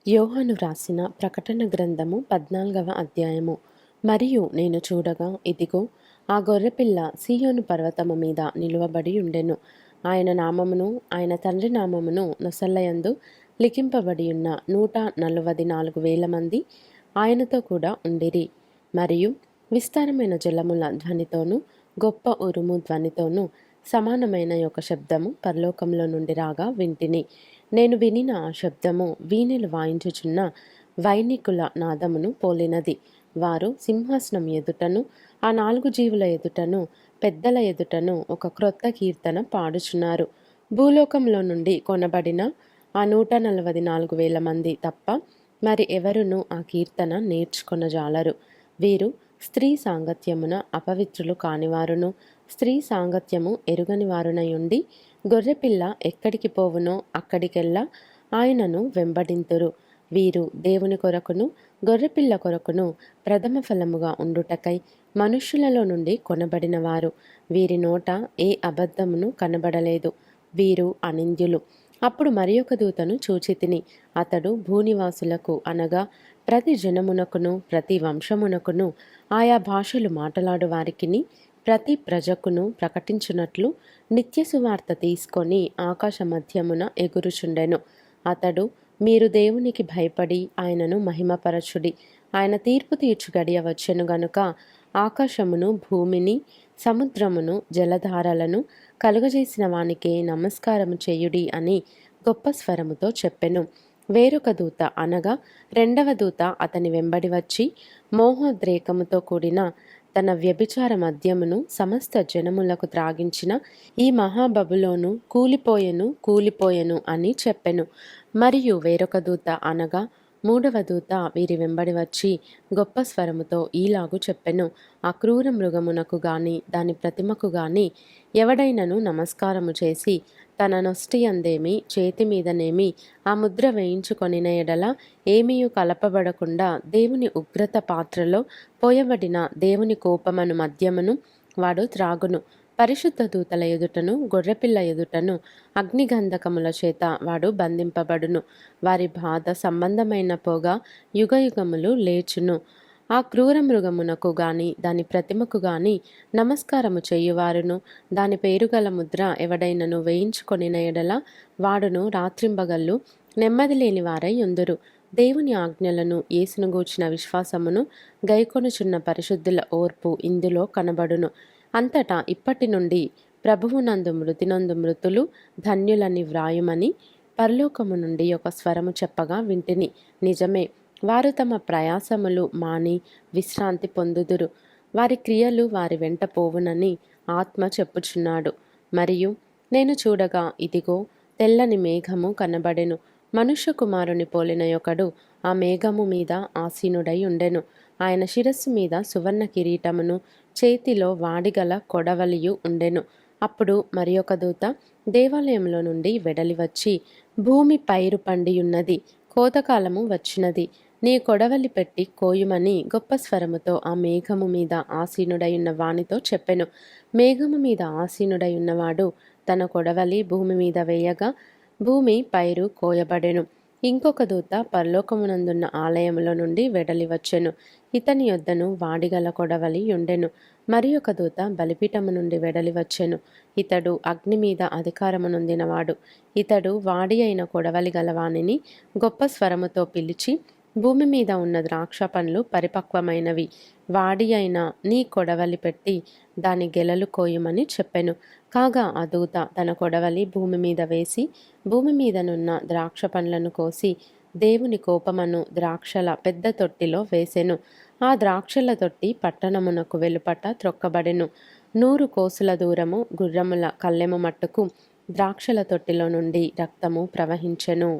యోహాను వ్రాసిన ప్రకటన గ్రంథము 14వ అధ్యాయము. మరియు నేను చూడగా, ఇదిగో, ఆ గొర్రెపిల్ల సీయోను పర్వతము మీద నిలువబడి ఉండెను. ఆయన నామమును ఆయన తండ్రి నామమును నొసల్లయందు లిఖింపబడి ఉన్న 144,000 మంది ఆయనతో కూడా ఉండిరి. మరియు విస్తారమైన జలముల ధ్వనితోనూ గొప్ప ఉరుము ధ్వనితోనూ సమానమైన ఒక శబ్దము పరలోకంలో నుండి రాగా వింటిని. నేను వినిన ఆ శబ్దము వీణెలు వాయించుచున్న వైనికుల నాదమును పోలినది. వారు సింహాసనం ఎదుటను ఆ 4 జీవుల ఎదుటను పెద్దల ఎదుటను ఒక క్రొత్త కీర్తన పాడుచున్నారు. భూలోకంలో నుండి కొనబడిన ఆ 144,000 మంది తప్ప మరి ఎవరునూ ఆ కీర్తన నేర్చుకొనజాలరు. వీరు స్త్రీ సాంగత్యమున అపవిత్రులు కానివారును, స్త్రీ సాంగత్యము ఎరుగని వారునై ఉండి, గొర్రెపిల్ల ఎక్కడికి పోవునో అక్కడికెల్లా ఆయనను వెంబడింతురు. వీరు దేవుని కొరకును గొర్రెపిల్ల కొరకును ప్రథమ ఫలముగా ఉండుటకై మనుష్యులలో నుండి కొనబడినవారు. వీరి నోట ఏ అబద్ధమును కనబడలేదు. వీరు అనింద్యులు. అప్పుడు మరి ఒక దూతను చూచితిని. అతడు భూనివాసులకు అనగా ప్రతి జనమునకును ప్రతి వంశమునకును ఆయా భాషలు మాట్లాడు వారికిని ప్రతి ప్రజకును ప్రకటించున్నట్లు నిత్య సువార్త తీసుకొని ఆకాశ మధ్యమున ఎగురుచుండెను. అతడు, మీరు దేవునికి భయపడి ఆయనను మహిమపరచుడి. ఆయన తీర్పు తీర్చు గడియ వచ్చెను గనుక ఆకాశమును భూమిని సముద్రమును జలధారలను కలుగజేసిన వానికే నమస్కారము చేయుడి అని గొప్ప స్వరముతో చెప్పెను. వేరొక దూత అనగా రెండవ దూత అతని వెంబడి వచ్చి మోహోద్రేకముతో కూడిన తన వ్యభిచార మద్యమును సమస్త జనములకు త్రాగించిన ఈ మహాబబులోను కూలిపోయెను అని చెప్పెను. మరియు వేరొక దూత అనగా మూడవ దూత వీరి వెంబడి వచ్చి గొప్ప స్వరముతో ఈలాగు చెప్పెను. ఆ క్రూర మృగమునకు గాని దాని ప్రతిమకు గాని ఎవడైనను నమస్కారము చేసి తన నొస్టి అందేమి చేతి మీదనేమి ఆ ముద్ర వేయించుకొనిన ఎడల ఏమీయు కలపబడకుండా దేవుని ఉగ్రత పాత్రలో పోయబడిన దేవుని కోపమను మద్యమును వాడు త్రాగును. పరిశుద్ధ దూతల ఎదుటను గొర్రెపిల్ల ఎదుటను అగ్నిగంధకముల చేత వాడు బంధింపబడును. వారి బాధ సంబంధమైన పొగ యుగయుగములు లేచును. ఆ క్రూర మృగమునకు గాని దాని ప్రతిమకు గాని నమస్కారము చేయువారును దాని పేరుగల ముద్ర ఎవడైనను వేయించుకొనిన ఎడల వాడును రాత్రింబగళ్ళు నెమ్మది లేని వారై ఉందురు. దేవుని ఆజ్ఞలను యేసును గూర్చిన విశ్వాసమును గైకొనుచున్న పరిశుద్ధుల ఓర్పు ఇందులో కనబడును. అంతటా ఇప్పటి నుండి ప్రభువునందు మృతినందు మృతులు ధన్యులని వ్రాయుమని పరలోకము నుండి ఒక స్వరము చెప్పగా వింటిని. నిజమే, వారు తమ ప్రయాసములు మాని విశ్రాంతి పొందుదురు. వారి క్రియలు వారి వెంట పోవునని ఆత్మ చెప్పుచున్నాడు. మరియు నేను చూడగా, ఇదిగో, తెల్లని మేఘము కనబడెను. మనుష్య కుమారుని పోలిన ఒకడు ఆ మేఘము మీద ఆసీనుడై ఉండెను. ఆయన శిరస్సు మీద సువర్ణ కిరీటమును చేతిలో వాడిగల కొడవలియు ఉండెను. అప్పుడు మరి ఒక దూత దేవాలయంలో నుండి వెడలి వచ్చి, భూమి పైరు పండియున్నది, కోతకాలము వచ్చినది, నీ కొడవలి పెట్టి కోయుమని గొప్ప స్వరముతో ఆ మేఘము మీద ఆసీనుడయున్న వానితో చెప్పెను. మేఘము మీద ఆసీనుడయున్నవాడు తన కొడవలి భూమి మీద వేయగా భూమి పైరు కోయబడెను. ఇంకొక దూత పరలోకమునందున్న ఆలయములో నుండి వెడలి వచ్చెను. ఇతని యొద్దను వాడిగల కొడవలి ఉండెను. మరి ఒక దూత బలిపీఠము నుండి వెడలి వచ్చెను. ఇతడు అగ్ని మీద అధికారము నొందినవాడు. ఇతడు వాడి అయిన కొడవలి గలవానిని గొప్ప స్వరముతో పిలిచి, భూమి మీద ఉన్న ద్రాక్ష పండ్లు పరిపక్వమైనవి, వాడి అయిన నీ కొడవలి పెట్టి దాని గెలలు కోయుమని చెప్పెను. కాగా ఆ దూత తన కొడవలి భూమి మీద వేసి భూమి మీదనున్న ద్రాక్ష పండ్లను కోసి దేవుని కోపమను ద్రాక్షల పెద్ద తొట్టిలో వేసెను. ఆ ద్రాక్షల తొట్టి పట్టణమునకు వెలుపట త్రొక్కబడెను. 100 కోసుల దూరము గుర్రముల కళ్ళెము మట్టుకు ద్రాక్షల తొట్టిలో నుండి రక్తము ప్రవహించెను.